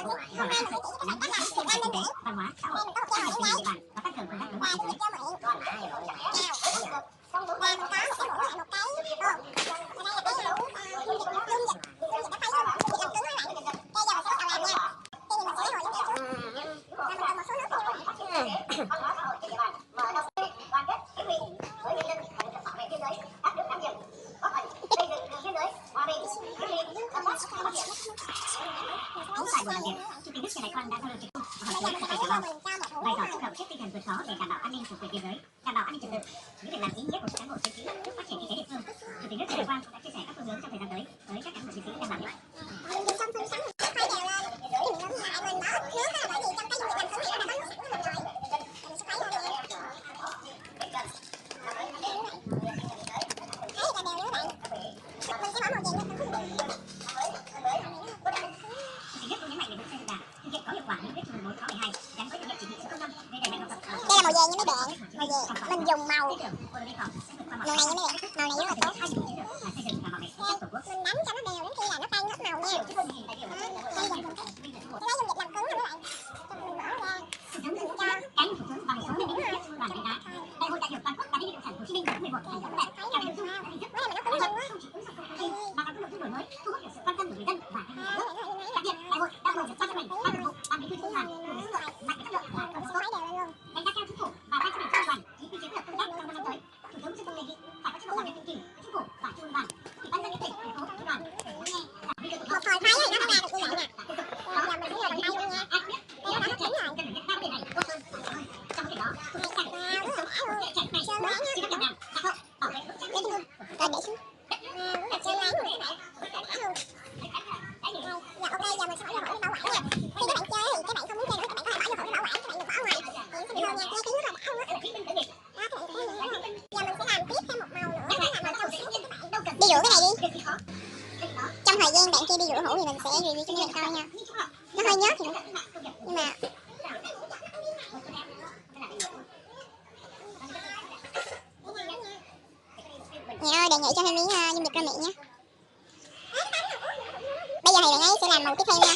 văn hóa xã hội, phát triển địa bàn và tăng cường công tác đối ngoại biên giới. Cũng tại buổi làm việc, Chủ tịch nước Trần Đại Quang đã giao lưu trực tiếp và hỏi với Cà Mau, bày tỏ xúc động trước tinh thần vượt khó để đảm bảo an ninh chủ quyền biên giới, đảm bảo an ninh trật tự, những việc làm ý nghĩa của các cán bộ chiến sĩ giúp phát triển kinh tế địa phương. Chủ tịch nước Trần Đại Quang cũng đã chia sẻ các phương hướng trong thời gian tới với các cán bộ chiến sĩ đang làm việc. Màu vàng như mấy bạn, màu vàng mình dùng màu này như mấy bạn, màu này rất là tốt. Mình đánh cho nó đều đến khi là nó tan hết màu nha. Tôi lấy dung dịch làm cứng rồi các bạn, mình bỏ ra, cho cánh thủ tướng bằng số điểm của đoàn đại hội đại biểu toàn quốc và đi sản Hồ Chí Minh 11 thành phố đẹp, cả về nội dung hình thức, mà nó không chỉ ứng dụng công nghệ mà còn có nội dung đổi mới, thu hút được sự quan tâm của người dân và nhân dân. Đặc biệt, đại hội đã bầu được ban chấp hành ban thường vụ, ban bí thư trung ương đoàn, mạnh chất lượng và công sức tốt. Đánh giá cao chính phủ và ban chấp hành trung ương đoàn ký quy chế phối hợp công tác trong 5 năm tới. Thủ tướng Chính phủ đề nghị phải có chế độ làm việc định kỳ với chính phủ và trung ương đoàn, ủy ban nhân dân tỉnh, thành phố, công đoàn để lắng nghe, giảm đi được một thời thấy nó ra được như vậy nè. Giờ mình sẽ làm tay luôn nha. Đây nó chính rồi. Cần phải nhận ra vấn đề này tốt hơn. Trong cái đó, tôi sẽ chạy này, chỉ có nhận nào, không bảo vệ vững chắc liên thương. Rồi để xuống. Đúng là chơi láng rồi các bạn. Dạ ok, giờ mình sẽ hỏi bảo quản nha. Khi các bạn chơi thì các bạn không muốn chơi nữa, các bạn có thể bỏ vô bảo quản, các bạn đừng bỏ ngoài. Thì sẽ được hơn nha, cái tiếng rất là đã luôn á. Đó, các bạn thấy giờ mình sẽ làm tiếp thêm một màu nữa, đó là màu cam sữa cho các bạn. Đi rửa cái này đi. Trong thời gian bạn kia đi rửa hũ thì mình sẽ review cho các bạn coi nha. Nó hơi nhớt thì nhưng mà Mẹ ơi, đề nghị cho thêm miếng dung dịch ra miệng nha. Bây giờ thì bạn ấy sẽ làm màu tiếp theo nha.